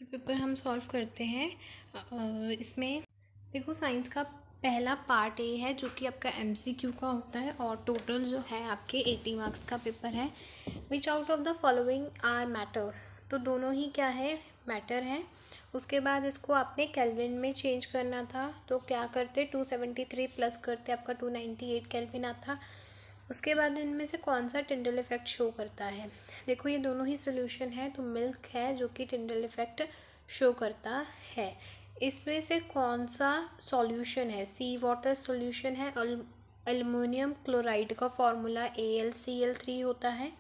Paper हम solve करते हैं। इसमें देखो साइंस का पहला पार्ट ए है जो कि आपका एमसीक्यू का होता है और टोटल जो है आपके 80 मार्क्स का पेपर है। Which out of the following are matter, तो दोनों ही क्या है, मैटर है। उसके बाद इसको आपने केल्विन में चेंज करना था, तो क्या करते 273 प्लस करते आपका 298 केल्विन आता। उसके बाद इनमें से कौन सा टिंडल इफेक्ट शो करता है। देखो ये दोनों ही सोल्यूशन है, तो मिल्क है जो कि टिंडल इफेक्ट शो करता है। इसमें से कौन सा सॉल्यूशन है, सी वाटर सॉल्यूशन है। एल्युमिनियम क्लोराइड का फॉर्मूला AlCl3 होता है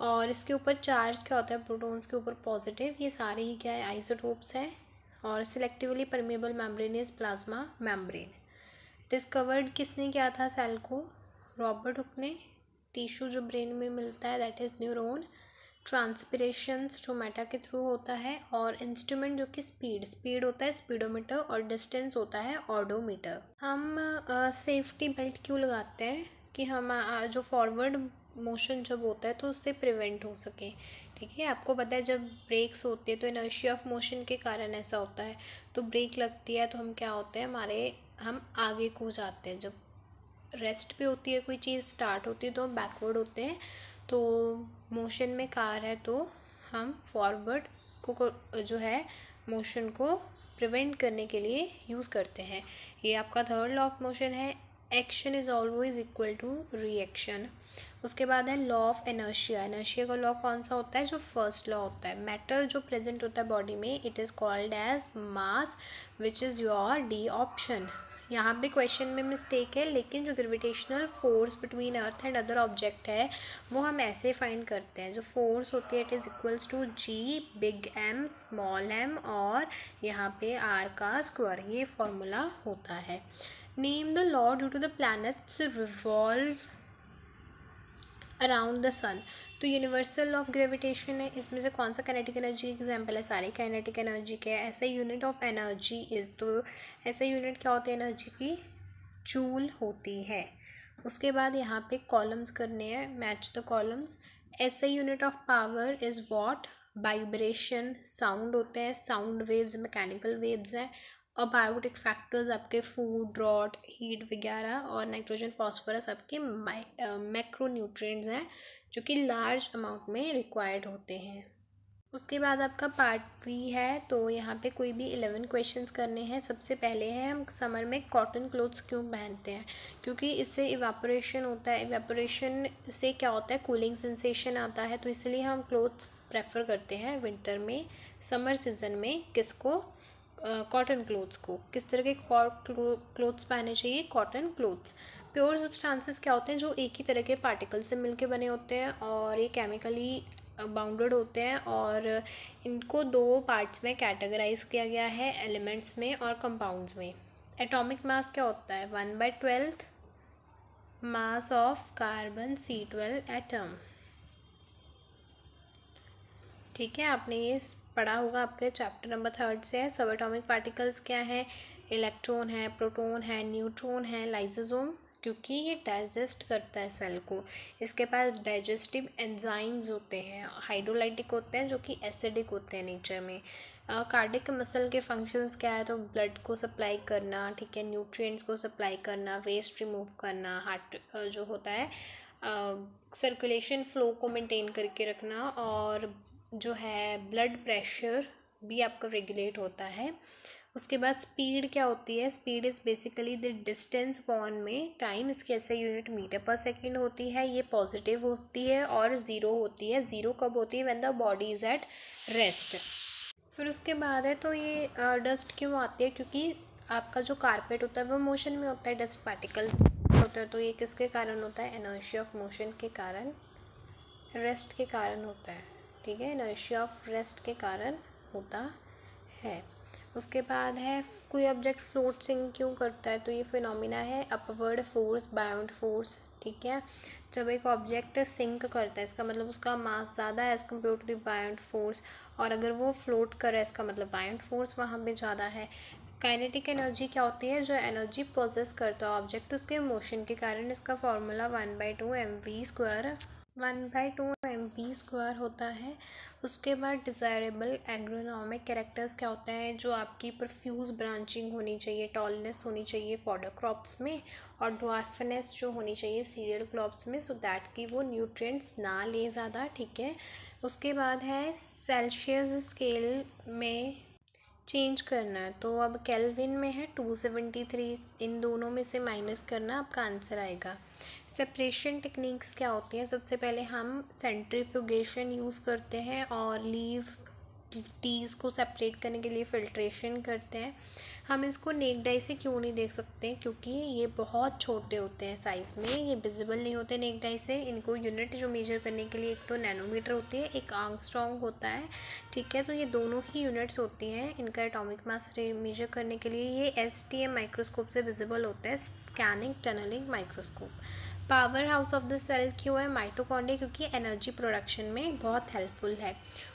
और इसके ऊपर चार्ज क्या होता है, प्रोटॉन्स के ऊपर पॉजिटिव। ये सारे ही क्या है, आइसोटोप्स है। और selectively permeable membrane is plasma membrane. Discovered किसने किया था सेल को, रॉबर्ट हुक ने। टिश्यू जो ब्रेन में मिलता है that is neuron. Transpiration stomata के थ्रू होता है। और इंस्ट्रूमेंट जो कि स्पीड होता है स्पीडोमीटर और डिस्टेंस होता है ऑडोमीटर। हम सेफ्टी बेल्ट क्यों लगाते हैं कि हम जो फॉरवर्ड मोशन जब होता है तो उससे प्रिवेंट हो सके। ठीक है, आपको पता है जब ब्रेक्स होती है तो इनर्शिया ऑफ मोशन के कारण ऐसा होता है। तो ब्रेक लगती है तो हम क्या होते हैं, हम आगे को जाते हैं। जब रेस्ट पे होती है कोई चीज़, स्टार्ट होती है तो हम बैकवर्ड होते हैं। तो मोशन में कार है तो हम फॉरवर्ड को जो है मोशन को प्रिवेंट करने के लिए यूज़ करते हैं। ये आपका थर्ड लॉ ऑफ मोशन है। Action is always equal to reaction. उसके बाद है लॉ ऑफ एनर्शिया। एनर्शिया का लॉ कौन सा होता है, जो फर्स्ट लॉ होता है। मैटर जो प्रेजेंट होता है बॉडी में it is called as mass, which is your D option. यहाँ पे क्वेश्चन में मिस्टेक है, लेकिन जो gravitational force between earth and other object है वो हम ऐसे फाइंड करते हैं। जो फोर्स होती है it is equals to G big M small m और यहाँ पे R का स्क्वायर, ये फॉर्मूला होता है। Name the law due to the planets revolve around the sun. तो यूनिवर्सल ऑफ ग्रेविटेशन है, इसमें से कौन सा काइनेटिक एनर्जी एग्जाम्पल है, सारी काइनेटिक एनर्जी के। ऐसा यूनिट ऑफ एनर्जी इज़, तो ऐसा यूनिट क्या होती है एनर्जी की, जूल होती है। उसके बाद यहाँ पे कॉलम्स करने हैं, मैच द कॉलम्स। ऐसा unit of power is what, vibration, sound होते हैं, साउंड वेव्स मैकेनिकल वेव्स हैं। और बायोटिक फैक्टर्स आपके फूड, ड्रॉट, हीट वगैरह, और नाइट्रोजन फॉस्फोरस आपके मैक्रो न्यूट्रिएंट्स हैं जो कि लार्ज अमाउंट में रिक्वायर्ड होते हैं। उसके बाद आपका पार्ट B है, तो यहाँ पे कोई भी 11 क्वेश्चंस करने हैं। सबसे पहले है हम समर में कॉटन क्लोथ्स क्यों पहनते हैं, क्योंकि इससे इवापोरेशन होता है। इवापोरेशन से क्या होता है, कूलिंग सेंसेशन आता है, तो इसलिए हम क्लोथ्स प्रेफर करते हैं विंटर में। समर सीज़न में किसको, कॉटन क्लोथ्स को। किस तरह के क्लोथ्स पहने चाहिए, कॉटन क्लोथ्स। प्योर सब्सटेंसेस क्या होते हैं, जो एक ही तरह के पार्टिकल से मिलके बने होते हैं और ये केमिकली बाउंडेड होते हैं। और इनको दो पार्ट्स में कैटेगराइज किया गया है, एलिमेंट्स में और कंपाउंड्स में। एटॉमिक मास क्या होता है, 1/12 mass of carbon C12 atom. ठीक है, आपने ये पढ़ा होगा, आपके चैप्टर नंबर 3 से है। सब एटॉमिक पार्टिकल्स क्या है, इलेक्ट्रॉन है, प्रोटॉन है, न्यूट्रॉन है, लाइसोसोम, क्योंकि ये डाइजेस्ट करता है सेल को। इसके पास डाइजेस्टिव एंजाइम्स होते हैं, हाइड्रोलाइटिक होते हैं जो कि एसिडिक होते हैं नेचर में। कार्डिक मसल के फंक्शंस क्या है, तो ब्लड को सप्लाई करना, ठीक है, न्यूट्रिएंट्स को सप्लाई करना, वेस्ट रिमूव करना, हार्ट जो होता है सर्कुलेशन फ्लो को मेंटेन करके रखना, और जो है ब्लड प्रेशर भी आपका रेगुलेट होता है। उसके बाद स्पीड क्या होती है, speed is basically the distance upon में टाइम। इसकी ऐसे यूनिट मीटर पर सेकेंड होती है। ये पॉजिटिव होती है और ज़ीरो होती है। ज़ीरो कब होती है, when the body is at rest. फिर उसके बाद है, तो ये डस्ट क्यों आती है, क्योंकि आपका जो कारपेट होता है वो मोशन में होता है, डस्ट पार्टिकल होता है। तो ये किसके कारण होता है, इनर्शिया ऑफ मोशन के कारण, रेस्ट के कारण होता है। ठीक है, इनर्शिया ऑफ रेस्ट के कारण होता है। उसके बाद है, कोई ऑब्जेक्ट फ्लोट सिंक क्यों करता है, तो ये फिनोमिना है अपवर्ड फोर्स, बाउंड फोर्स। ठीक है, जब एक ऑब्जेक्ट सिंक करता है इसका मतलब उसका मास ज़्यादा है as compare to the bound force, और अगर वो फ्लोट करे इसका मतलब बाउंड फोर्स वहाँ पे ज़्यादा है। काइनेटिक एनर्जी क्या होती है, जो एनर्जी पोजेस करता है ऑब्जेक्ट उसके मोशन के कारण। इसका फॉर्मूला 1/2 mv² 1/2 MB² होता है। उसके बाद डिज़ायरेबल एग्रोनॉमिक कैरेक्टर्स क्या होते हैं, जो आपकी प्रोफ्यूज ब्रांचिंग होनी चाहिए, टॉलनेस होनी चाहिए फॉडर क्रॉप्स में, और ड्वार्फनेस जो होनी चाहिए सीरियल क्रॉप्स में, सो दैट कि वो न्यूट्रिएंट्स ना ले ज़्यादा, ठीक है। उसके बाद है सेल्सियस स्केल में चेंज करना है, तो अब केल्विन में है 273, इन दोनों में से माइनस करना, आपका आंसर आएगा। सेपरेशन टेक्निक्स क्या होती हैं, सबसे पहले हम सेंट्रीफ्यूगेशन यूज़ करते हैं और लीव टीज़ को सेपरेट करने के लिए फ़िल्ट्रेशन करते हैं। हम इसको नेक्ड आई से क्यों नहीं देख सकते, क्योंकि ये बहुत छोटे होते हैं साइज़ में, ये विजिबल नहीं होते नेक्ड आई से। इनको यूनिट जो मेजर करने के लिए एक तो नैनोमीटर होती है, एक आर्मस्ट्रॉन्ग होता है, ठीक है। तो ये दोनों ही यूनिट्स होती हैं इनका एटॉमिक मास मेजर करने के लिए। ये STM माइक्रोस्कोप से विजिबल होता है, scanning tunneling microscope. Power house of the cell क्यों है, माइटोकॉन्ड्रिया, क्योंकि एनर्जी प्रोडक्शन में बहुत हेल्पफुल है।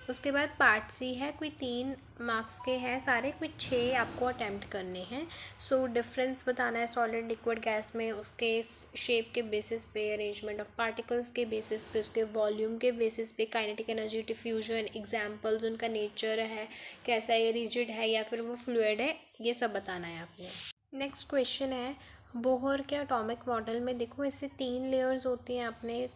उसके बाद पार्ट सी है, कोई 3 मार्क्स के हैं सारे, कोई 6 आपको अटैम्प्ट करने हैं। सो डिफरेंस बताना है सॉलिड लिक्विड गैस में, उसके शेप के बेसिस पे, अरेंजमेंट ऑफ पार्टिकल्स के बेसिस पे, उसके वॉल्यूम के बेसिस पे, काइनेटिक एनर्जी, डिफ्यूजन, एग्जाम्पल्स, उनका नेचर है कैसा है, रिजिड है या फिर वो फ्लूइड है, ये सब बताना है आपने। नेक्स्ट क्वेश्चन है, बोहर के एटॉमिक मॉडल में देखो इससे 3 लेयर्स होती हैं, आपने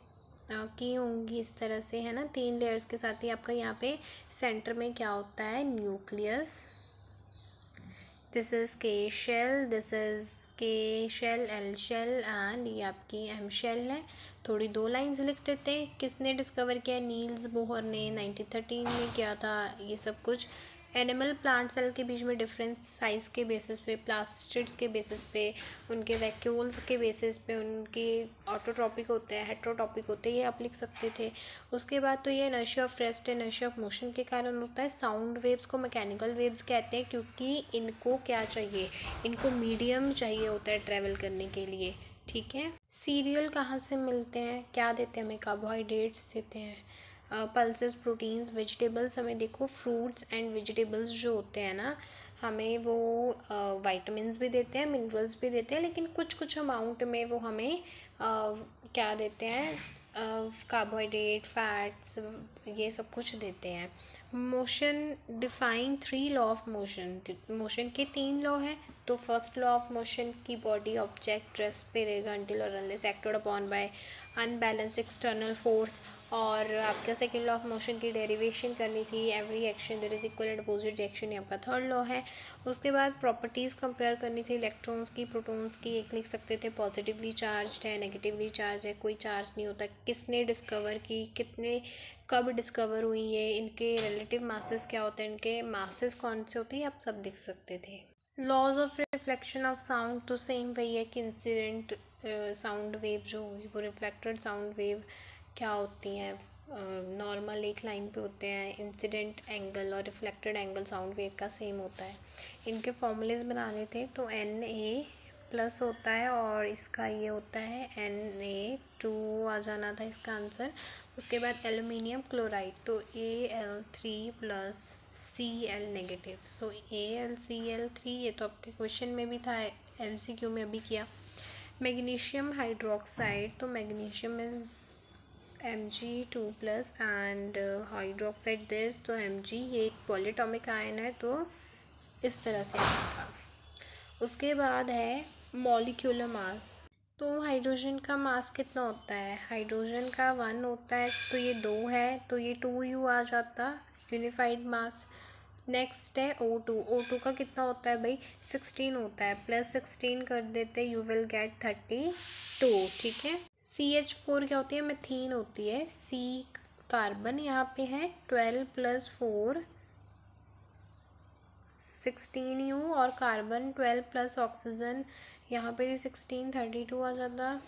की होंगी इस तरह से, है ना। 3 लेयर्स के साथ ही आपका यहाँ पे सेंटर में क्या होता है, nucleus. This is K shell, this is K shell, L shell and ये आपकी M शेल है। थोड़ी 2 लाइंस लिख देते हैं। किसने डिस्कवर किया, नील्स बोहर ने 1913 में किया था ये सब कुछ। एनिमल प्लांट सेल के बीच में डिफरेंस साइज़ के बेसिस पे, प्लास्टिड्स के बेसिस पे, उनके वैक्यूल्स के बेसिस पे, उनके ऑटोट्रॉपिक होते हैं, हेट्रोट्रॉपिक होते हैं, ये आप लिख सकते थे। उसके बाद तो ये inertia of rest, inertia of motion के कारण होता है। साउंड वेव्स को मैकेनिकल वेव्स कहते हैं, क्योंकि इनको क्या चाहिए, इनको मीडियम चाहिए होता है ट्रैवल करने के लिए, ठीक है। सीरियल कहाँ से मिलते हैं, क्या देते हैं हमें, कार्बोहाइड्रेट्स देते हैं। पल्सेस, प्रोटीन्स, वेजिटेबल्स, हमें देखो फ्रूट्स एंड वेजिटेबल्स जो होते हैं ना, हमें वो वाइटामिन्स भी देते हैं, मिनरल्स भी देते हैं, लेकिन कुछ कुछ अमाउंट में वो हमें क्या देते हैं, कार्बोहाइड्रेट, फैट्स, ये सब कुछ देते हैं। Motion, define 3 law of motion. Motion के 3 लॉ हैं, तो फर्स्ट लॉ ऑफ मोशन की बॉडी ऑब्जेक्ट रेस्ट पे रहेगा अनटिल और unless acted upon by unbalance external force. और आपका सेकेंड लॉ ऑफ मोशन की डेरिवेशन करनी थी, every action there is equal and opposite reaction, ये आपका थर्ड लॉ है। उसके बाद प्रॉपर्टीज़ कंपेयर करनी थी इलेक्ट्रॉन्स की, प्रोटॉन्स की। एक लिख सकते थे पॉजिटिवली चार्ज है, नेगेटिवली चार्ज है, कोई चार्ज नहीं होता, किसने डिस्कवर की, कितने कब डिस्कवर हुई है, इनके रिलेटिव मासेस क्या होते हैं, इनके मासेस कौन से होते हैं, आप सब लिख सकते थे। Laws of reflection of sound तो सेम वही है कि इंसिडेंट साउंड वेव जो हुई वो रिफ्लेक्टेड साउंड वेव क्या होती हैं, नॉर्मल एक लाइन पे होते हैं। इंसिडेंट एंगल और रिफ्लेक्टेड एंगल साउंड वेव का सेम होता है। इनके फॉर्मूलेज बनाने थे, तो Na+ होता है और इसका ये होता है Na2 आ जाना था इसका आंसर। उसके बाद एल्यूमिनियम क्लोराइड, तो Al3+ Cl नेगेटिव, सो AlCl3, ये तो आपके क्वेश्चन में भी था, MCQ में भी किया। मैग्नीशियम हाइड्रोक्साइड, तो magnesium is Mg2+ and hydroxide this, तो Mg, ये एक पॉलीएटॉमिक आयन है, तो इस तरह से आया था। उसके बाद है मॉलिक्यूलर मास, तो हाइड्रोजन का मास कितना होता है, हाइड्रोजन का 1 होता है, तो ये 2 है, तो ये 2U आ जाता यूनिफाइड मास। नेक्स्ट है O2 का कितना होता है भाई, 16 होता है, +16 कर देते, यू विल गेट 32, ठीक है। CH4 क्या होती है, मेथीन होती है। C कार्बन यहाँ पे है, 12 + 4 16U, और कार्बन 12 + ऑक्सीजन यहाँ पे 16 32 आ जाता,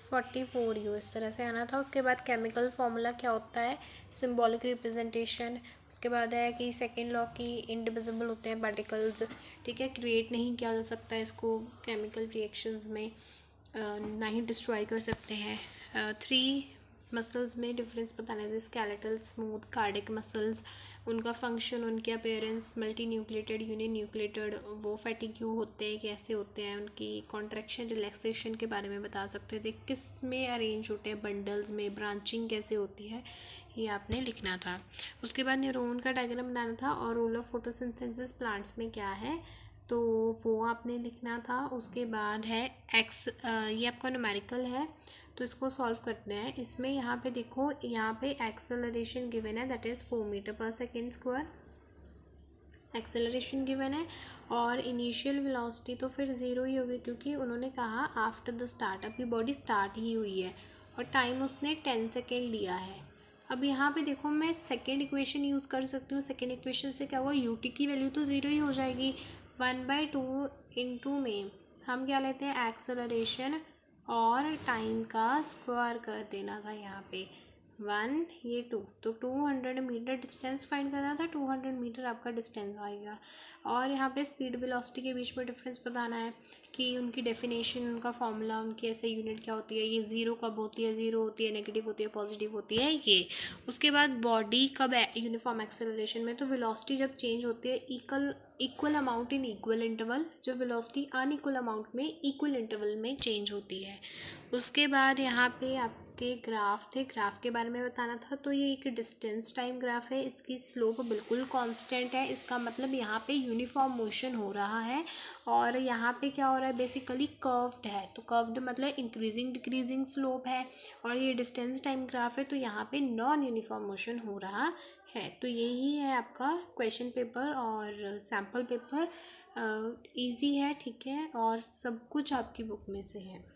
44U, इस तरह से आना था। उसके बाद केमिकल फार्मूला क्या होता है, सिंबॉलिक रिप्रेजेंटेशन। उसके बाद है कि सेकेंड लॉ की इंडिविजिबल होते हैं पार्टिकल्स, ठीक है, क्रिएट नहीं किया जा सकता है इसको केमिकल रिएक्शंस में, ना ही डिस्ट्रॉय कर सकते हैं। 3 मसल्स में डिफरेंस बताना है, स्केलेटल, स्मूथ, कार्डिक मसल्स, उनका फंक्शन, उनके appearance, multi nucleated, uni nucleated, वो फैटी क्यों होते हैं, कैसे होते हैं, उनकी कॉन्ट्रैक्शन रिलैक्सेशन के बारे में बता सकते थे, किस में अरेंज होते हैं, बंडल्स में, ब्रांचिंग कैसे होती है, ये आपने लिखना था। उसके बाद न्यूरॉन का डायग्राम बनाना था और रोल ऑफ फोटोसिंथेसिस प्लांट्स में क्या है तो वो आपने लिखना था। उसके बाद है ये आपका न्यूमेरिकल है तो इसको सॉल्व करते हैं। इसमें यहाँ पे देखो, यहाँ पे एक्सेलरेशन गिवन है दैट इज़ 4 मीटर पर सेकेंड स्क्वायर एक्सेलरेशन गिवन है, और इनिशियल वेलोसिटी तो फिर ज़ीरो ही होगी क्योंकि उन्होंने कहा आफ्टर द स्टार्ट, अभी बॉडी स्टार्ट ही हुई है और टाइम उसने 10 सेकेंड लिया है। अब यहाँ पे देखो मैं सेकेंड इक्वेशन यूज़ कर सकती हूँ। सेकेंड इक्वेशन से क्या होगा, यूटी की वैल्यू तो ज़ीरो ही हो जाएगी। 1/2 इंटू में हम क्या लेते हैं, एक्सेलरेशन और टाइम का स्क्वायर कर देना था। यहाँ पे 1 ये 2 तो 200 मीटर डिस्टेंस फाइंड करना था। 200 मीटर आपका डिस्टेंस आएगा। और यहाँ पे स्पीड वेलोसिटी के बीच में डिफरेंस बताना है कि उनकी डेफिनेशन, उनका फॉर्मूला, उनकी ऐसे यूनिट क्या होती है, ये ज़ीरो कब होती है, ज़ीरो होती है, नेगेटिव होती है, पॉजिटिव होती है ये। उसके बाद बॉडी कब यूनिफॉर्म एक्सेलरेशन में, तो वेलोसिटी जब चेंज होती है equal amount in equal interval, जब वेलोसिटी अनइक्वल अमाउंट में इक्वल इंटरवल में चेंज होती है। उसके बाद यहाँ पे आपके ग्राफ थे, ग्राफ के बारे में बताना था। तो ये एक डिस्टेंस टाइम ग्राफ है, इसकी स्लोप बिल्कुल कांस्टेंट है, इसका मतलब यहाँ पे यूनिफॉर्म मोशन हो रहा है। और यहाँ पे क्या हो रहा है, बेसिकली कर्व्ड है, तो कर्व्ड मतलब इंक्रीजिंग डिक्रीजिंग स्लोप है। और ये डिस्टेंस टाइम ग्राफ है तो यहाँ पे नॉन यूनिफॉर्म मोशन हो रहा है। तो यही है आपका क्वेश्चन पेपर और सैम्पल पेपर। इजी है, ठीक है, और सब कुछ आपकी बुक में से है।